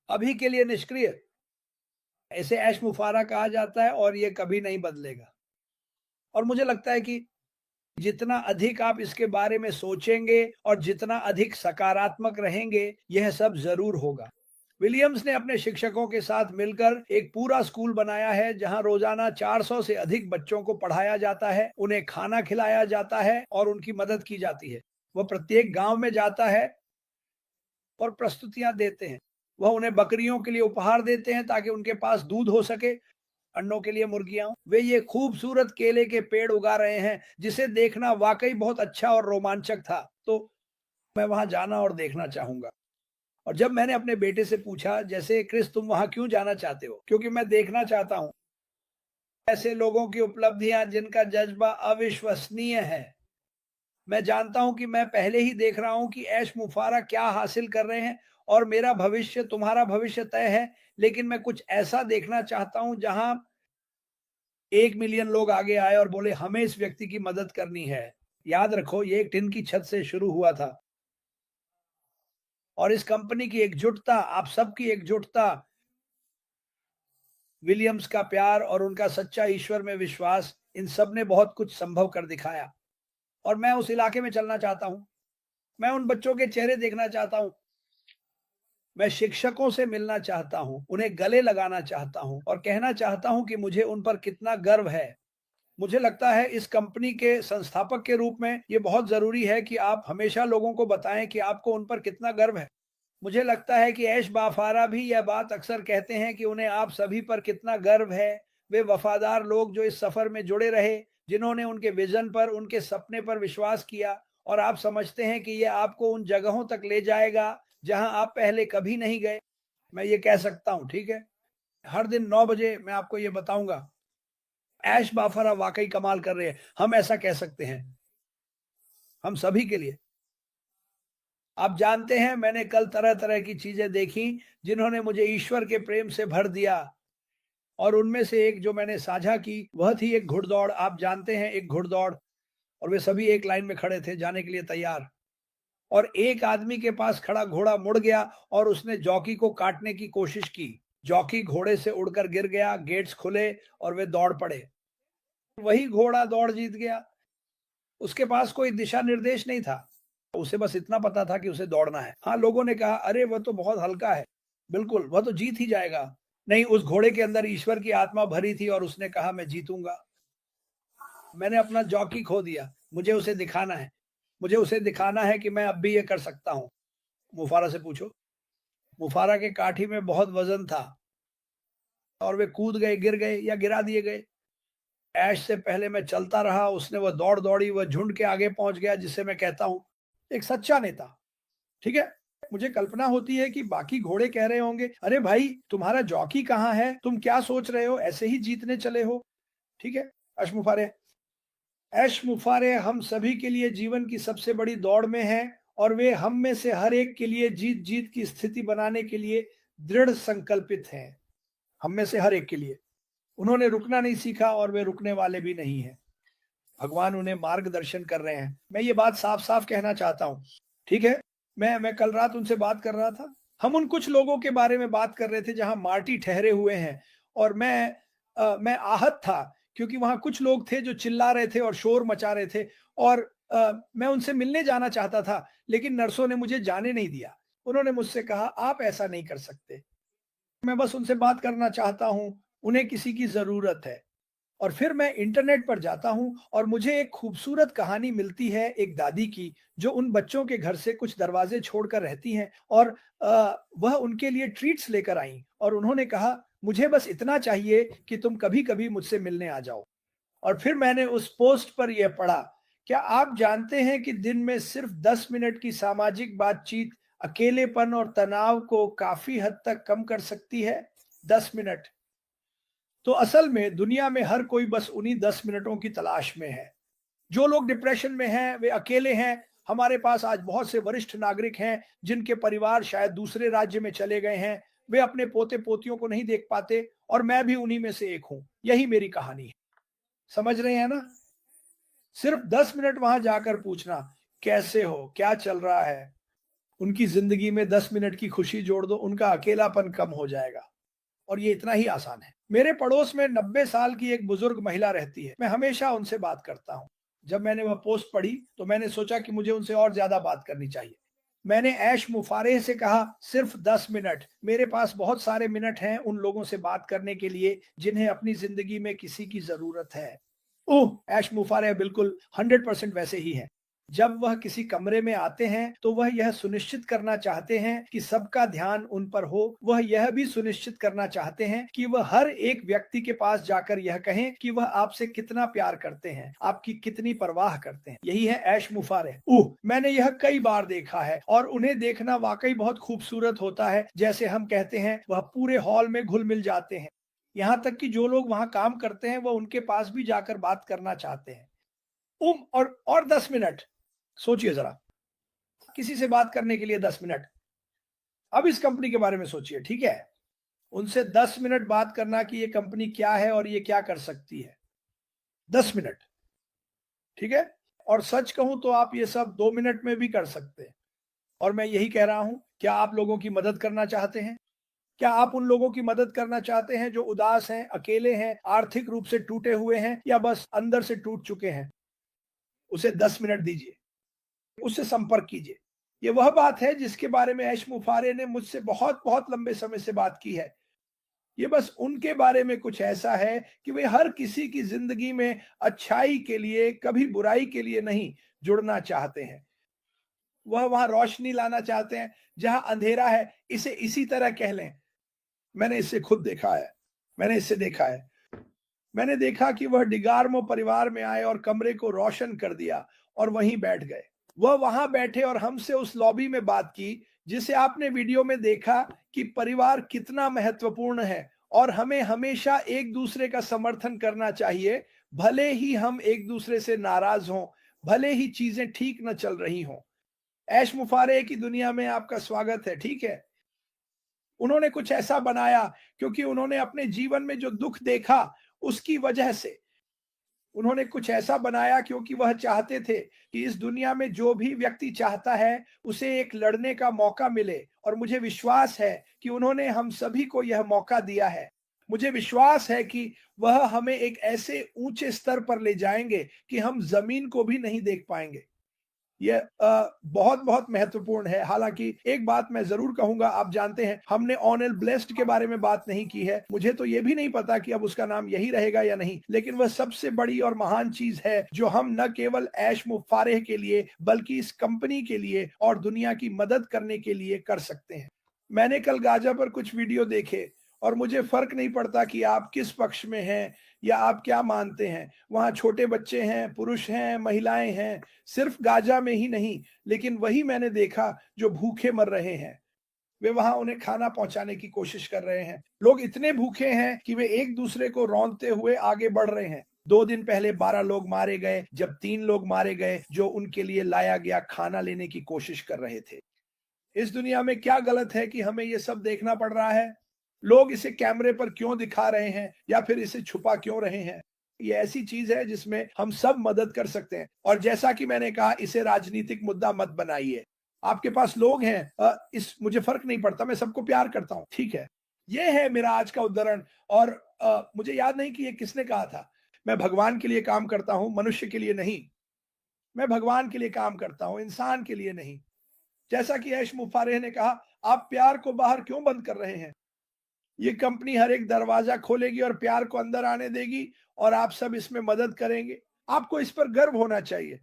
अभी के लिए निष्क्रिय। इसे ऐश मुफारा कहा जाता है और ये कभी नहीं बदलेगा। और मुझे लगता है कि जितना अधिक आप इसके बारे में सोचेंगे और जितना अधिक सकारात्मक रहेंगे, यह सब ज़रूर होगा। विलियम्स ने अपने शिक्षकों के साथ मिलकर एक पूरा स्कूल बनाया है, जहां रोजाना 400 से अधिक बच्चों को पढ़ाया जाता है, उन्हें खाना खिलाया जाता है और उनकी मदद की जाती है। वह प्रत्येक गांव में जाता है और प्रस्तुतियां देते हैं। वह उन्हें बकरियों के लिए उपहार देते हैं ताकि उनके पास दूध हो सके, अंडों के लिए मुर्गियां। वे ये खूबसूरत केले के पेड़ उगा रहे हैं, जिसे देखना वाकई बहुत अच्छा और रोमांचक था। तो मैं वहां जाना और देखना चाहूंगा। और जब मैंने अपने बेटे से पूछा, जैसे क्रिस तुम वहां क्यों जाना चाहते हो? क्योंकि मैं देखना चाहता हूं ऐसे लोगों की उपलब्धियां जिनका जज्बा अविश्वसनीय है। मैं जानता हूं कि मैं पहले ही देख रहा हूं कि ऐश मुफारा क्या हासिल कर रहे हैं, और मेरा भविष्य तुम्हारा भविष्य तय है। लेकिन मैं कुछ ऐसा देखना चाहता हूं जहां 1 मिलियन लोग आगे आए और बोले हमें इस व्यक्ति की मदद करनी है। याद रखो, ये एक टिन की छत से शुरू हुआ था। और इस कंपनी की एकजुटता, आप सबकी एकजुटता, विलियम्स का प्यार और उनका सच्चा ईश्वर में विश्वास, इन सब ने बहुत कुछ संभव कर दिखाया। और मैं उस इलाके में चलना चाहता हूं। मैं उन बच्चों के चेहरे देखना चाहता हूं। मैं शिक्षकों से मिलना चाहता हूं, उन्हें गले लगाना चाहता हूं और कहना चाहता हूं कि मुझे उन पर कितना गर्व है। मुझे लगता है इस कंपनी के संस्थापक के रूप में ये बहुत जरूरी है कि आप हमेशा लोगों को बताएं कि आपको उन पर कितना गर्व है। मुझे लगता है कि ऐश बाफारा भी यह बात अक्सर कहते हैं कि उन्हें आप सभी पर कितना गर्व है। वे वफादार लोग जो इस सफर में जुड़े रहे, जिन्होंने उनके विजन पर, उनके सपने पर विश्वास किया। और आप समझते हैं कि यह आपको उन जगहों तक ले जाएगा जहां आप पहले कभी नहीं गए। मैं ये कह सकता हूं, ठीक है, हर दिन 9 बजे मैं आपको ये बताऊंगा। ऐश बाफारा वाकई कमाल कर रहे हैं, हम ऐसा कह सकते हैं, हम सभी के लिए। आप जानते हैं, मैंने कल तरह तरह की चीजें देखी जिन्होंने मुझे ईश्वर के प्रेम से भर दिया। और उनमें से एक जो मैंने साझा की, वह थी एक घुड़दौड़। आप जानते हैं, एक घुड़दौड़। और वे सभी एक लाइन में खड़े थे, जाने के लिए तैयार। और एक आदमी के पास खड़ा घोड़ा मुड़ गया और उसने जॉकी को काटने की कोशिश की। जॉकी घोड़े से उड़कर गिर गया, गेट्स खुले और वे दौड़ पड़े। वही घोड़ा दौड़ जीत गया। उसके पास कोई दिशा निर्देश नहीं था, उसे बस इतना पता था कि उसे दौड़ना है। हाँ, लोगों ने कहा, अरे वह तो बहुत हल्का है। बिल्कुल, वह तो जीत ही जाएगा। नहीं, उस घोड़े के अंदर ईश्वर की आत्मा भरी थी और उसने कहा मैं जीतूंगा। मैंने अपना जॉकी खो दिया। मुझे उसे दिखाना है। मुझे उसे दिखाना है कि मैं अब भी ये कर सकता हूँ। मुफारा से पूछो। मुफारा के काठी में बहुत वजन था और वे कूद गए, गिर गए या गिरा दिए गए। ऐश से पहले मैं चलता रहा, उसने वह दौड़ दौड़ी, वह झुंड के आगे पहुंच गया, जिसे मैं कहता हूं एक सच्चा नेता। ठीक है। मुझे कल्पना होती है कि बाकी घोड़े कह रहे होंगे, अरे भाई तुम्हारा जॉकी कहाँ है, तुम क्या सोच रहे हो, ऐसे ही जीतने चले हो। ठीक है। अशमुफारे ऐश मुफारे हम सभी के लिए जीवन की सबसे बड़ी दौड़ में हैं। और वे हम में से हर एक के लिए जीत जीत की स्थिति बनाने के लिए दृढ़ संकल्पित हैं। हम में से हर एक के लिए उन्होंने रुकना नहीं सीखा और वे रुकने वाले भी नहीं हैं। भगवान उन्हें मार्गदर्शन कर रहे हैं। मैं ये बात साफ साफ कहना चाहता हूँ। ठीक है। मैं कल रात उनसे बात कर रहा था। हम उन कुछ लोगों के बारे में बात कर रहे थे जहां मार्टी ठहरे हुए हैं। और मैं आहत था, क्योंकि वहां कुछ लोग थे जो चिल्ला रहे थे और शोर मचा रहे थे। और मैं उनसे मिलने जाना चाहता था, लेकिन नर्सों ने मुझे जाने नहीं दिया। उन्होंने मुझसे कहा आप ऐसा नहीं कर सकते। मैं बस उनसे बात करना चाहता हूं, उन्हें किसी की जरूरत है। और फिर मैं इंटरनेट पर जाता हूं और मुझे एक खूबसूरत कहानी मिलती है एक दादी की, जो उन बच्चों के घर से कुछ दरवाजे छोड़कर रहती हैं। और वह उनके लिए ट्रीट्स लेकर आई और उन्होंने कहा मुझे बस इतना चाहिए कि तुम कभी कभी मुझसे मिलने आ जाओ। और फिर मैंने उस पोस्ट पर यह पढ़ा, क्या आप जानते हैं कि दिन में सिर्फ 10 मिनट की सामाजिक बातचीत अकेलेपन और तनाव को काफी हद तक कम कर सकती है? 10 मिनट। तो असल में दुनिया में हर कोई बस उन्हीं 10 मिनटों की तलाश में है। जो लोग डिप्रेशन में हैं, वे अकेले हैं। हमारे पास आज बहुत से वरिष्ठ नागरिक हैं जिनके परिवार शायद दूसरे राज्य में चले गए हैं। वे अपने पोते पोतियों को नहीं देख पाते, और मैं भी उन्हीं में से एक हूं। यही मेरी कहानी है। समझ रहे हैं ना? सिर्फ 10 मिनट वहां जाकर पूछना, कैसे हो, क्या चल रहा है, उनकी जिंदगी में 10 मिनट की खुशी जोड़ दो, उनका अकेलापन कम हो जाएगा। और ये इतना ही आसान है। मेरे पड़ोस में 90 साल की एक बुजुर्ग महिला रहती है। मैं हमेशा उनसे बात करता हूँ। जब मैंने वह पोस्ट पढ़ी तो मैंने सोचा कि मुझे उनसे और ज्यादा बात करनी चाहिए। मैंने ऐश मुफारेह से कहा, सिर्फ 10 मिनट। मेरे पास बहुत सारे मिनट हैं उन लोगों से बात करने के लिए जिन्हें अपनी जिंदगी में किसी की जरूरत है। ओह! ऐश मुफारेह बिल्कुल 100% वैसे ही हैं। जब वह किसी कमरे में आते हैं तो वह यह सुनिश्चित करना चाहते हैं कि सबका ध्यान उन पर हो। वह यह भी सुनिश्चित करना चाहते हैं कि वह हर एक व्यक्ति के पास जाकर यह कहें कि वह आपसे कितना प्यार करते हैं, आपकी कितनी परवाह करते हैं। यही है ऐश मुफारेह। मैंने यह कई बार देखा है और उन्हें देखना वाकई बहुत खूबसूरत होता है। जैसे हम कहते हैं, वह पूरे हॉल में घुल-मिल जाते हैं। यहाँ तक कि जो लोग वहाँ काम करते हैं, वह उनके पास भी जाकर बात करना चाहते हैं। और 10 मिनट, सोचिए जरा, किसी से बात करने के लिए 10 मिनट। अब इस कंपनी के बारे में सोचिए, ठीक है? उनसे 10 मिनट बात करना कि ये कंपनी क्या है और ये क्या कर सकती है। 10 मिनट, ठीक है? और सच कहूं तो आप ये सब 2 मिनट में भी कर सकते हैं। और मैं यही कह रहा हूं, क्या आप लोगों की मदद करना चाहते हैं? क्या आप उन लोगों की मदद करना चाहते हैं जो उदास हैं, अकेले हैं, आर्थिक रूप से टूटे हुए हैं या बस अंदर से टूट चुके हैं? उसे 10 मिनट दीजिए, उससे संपर्क कीजिए। ये वह बात है जिसके बारे में ऐश मुफारे ने मुझसे बहुत बहुत लंबे समय से बात की है। ये बस उनके बारे में कुछ ऐसा है कि वे हर किसी की जिंदगी में अच्छाई के लिए, कभी बुराई के लिए नहीं, जुड़ना चाहते हैं। वह वहां रोशनी लाना चाहते हैं जहां अंधेरा है, इसे इसी तरह कह लें। मैंने इसे खुद देखा है। मैंने इसे देखा है। मैंने देखा कि वह डिगार्मो परिवार में आए और कमरे को रोशन कर दिया और वहीं बैठ गए। वह वहां बैठे और हमसे उस लॉबी में बात की जिसे आपने वीडियो में देखा कि परिवार कितना महत्वपूर्ण है और हमें हमेशा एक दूसरे का समर्थन करना चाहिए, भले ही हम एक दूसरे से नाराज हों, भले ही चीजें ठीक न चल रही हों। ऐश मुफारे की दुनिया में आपका स्वागत है, ठीक है? उन्होंने कुछ ऐसा बनाया क्योंकि उन्होंने अपने जीवन में जो दुख देखा उसकी वजह से। उन्होंने कुछ ऐसा बनाया क्योंकि वह चाहते थे कि इस दुनिया में जो भी व्यक्ति चाहता है उसे एक लड़ने का मौका मिले, और मुझे विश्वास है कि उन्होंने हम सभी को यह मौका दिया है। मुझे विश्वास है कि वह हमें एक ऐसे ऊंचे स्तर पर ले जाएंगे कि हम जमीन को भी नहीं देख पाएंगे। ये बहुत बहुत महत्वपूर्ण है। हालांकि एक बात मैं जरूर कहूंगा, आप जानते हैं हमने ऑनेल ब्लेस्ड के बारे में बात नहीं की है। मुझे तो ये भी नहीं पता कि अब उसका नाम यही रहेगा या नहीं, लेकिन वह सबसे बड़ी और महान चीज है जो हम न केवल ऐश मुफारेह के लिए बल्कि इस कंपनी के लिए और दुनिया की मदद करने के लिए कर सकते हैं। मैंने कल गाजा पर कुछ वीडियो देखे और मुझे फर्क नहीं पड़ता कि आप किस पक्ष में हैं या आप क्या मानते हैं। वहां छोटे बच्चे हैं, पुरुष हैं, महिलाएं हैं। सिर्फ गाजा में ही नहीं, लेकिन वही मैंने देखा जो भूखे मर रहे हैं। वे वहां उन्हें खाना पहुंचाने की कोशिश कर रहे हैं। लोग इतने भूखे हैं कि वे एक दूसरे को रौंदते हुए आगे बढ़ रहे हैं। 2 दिन पहले 12 लोग मारे गए जब 3 लोग मारे गए जो उनके लिए लाया गया खाना लेने की कोशिश कर रहे थे। इस दुनिया में क्या गलत है कि हमें ये सब देखना पड़ रहा है? लोग इसे कैमरे पर क्यों दिखा रहे हैं या फिर इसे छुपा क्यों रहे हैं? ये ऐसी चीज है जिसमें हम सब मदद कर सकते हैं। और जैसा कि मैंने कहा, इसे राजनीतिक मुद्दा मत बनाइए। आपके पास लोग हैं, इस मुझे फर्क नहीं पड़ता, मैं सबको प्यार करता हूं, ठीक है? ये है मेरा आज का उदाहरण। और मुझे याद नहीं कि ये किसने कहा था। मैं भगवान के लिए काम करता हूं, मनुष्य के लिए नहीं। मैं भगवान के लिए काम करता हूं, इंसान के लिए नहीं। जैसा कि ऐश मुफारेह ने कहा, आप प्यार को बाहर क्यों बंद कर रहे हैं? ये कंपनी हर एक दरवाजा खोलेगी और प्यार को अंदर आने देगी और आप सब इसमें मदद करेंगे। आपको इस पर गर्व होना चाहिए।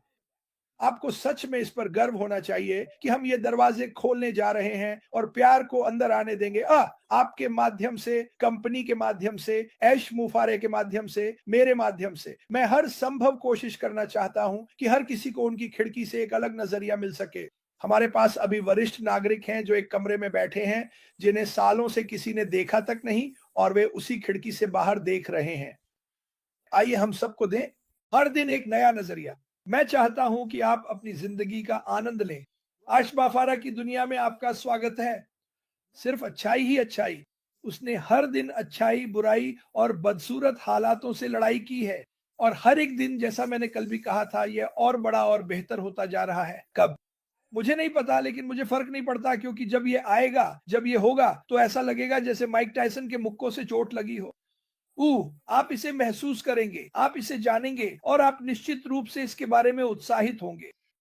आपको सच में इस पर गर्व होना चाहिए कि हम ये दरवाजे खोलने जा रहे हैं और प्यार को अंदर आने देंगे। आपके माध्यम से, कंपनी के माध्यम से, ऐश मुफारे के माध्यम से, मेरे माध्यम से मैं हर संभव कोशिश करना चाहता हूं कि हर किसी को उनकी खिड़की से एक अलग नजरिया मिल सके। हमारे पास अभी वरिष्ठ नागरिक हैं जो एक कमरे में बैठे हैं, जिन्हें सालों से किसी ने देखा तक नहीं, और वे उसी खिड़की से बाहर देख रहे हैं। आइए हम सबको दें हर दिन एक नया नजरिया। मैं चाहता हूं कि आप अपनी जिंदगी का आनंद लें। आशबाफारा की दुनिया में आपका स्वागत है। सिर्फ अच्छाई ही अच्छाई। उसने हर दिन अच्छाई, बुराई और बदसूरत हालातों से लड़ाई की है। और हर एक दिन, जैसा मैंने कल भी कहा था, यह और बड़ा और बेहतर होता जा रहा है। कब? मुझे नहीं पता, लेकिन मुझे फर्क नहीं पड़ता, क्योंकि जब ये आएगा, जब ये होगा, तो ऐसा लगेगा जैसे माइक टायसन के मुक्कों से चोट लगी हो। आप इसे महसूस करेंगे, आप इसे जानेंगे और आप निश्चित रूप से इसके बारे में उत्साहित होंगे।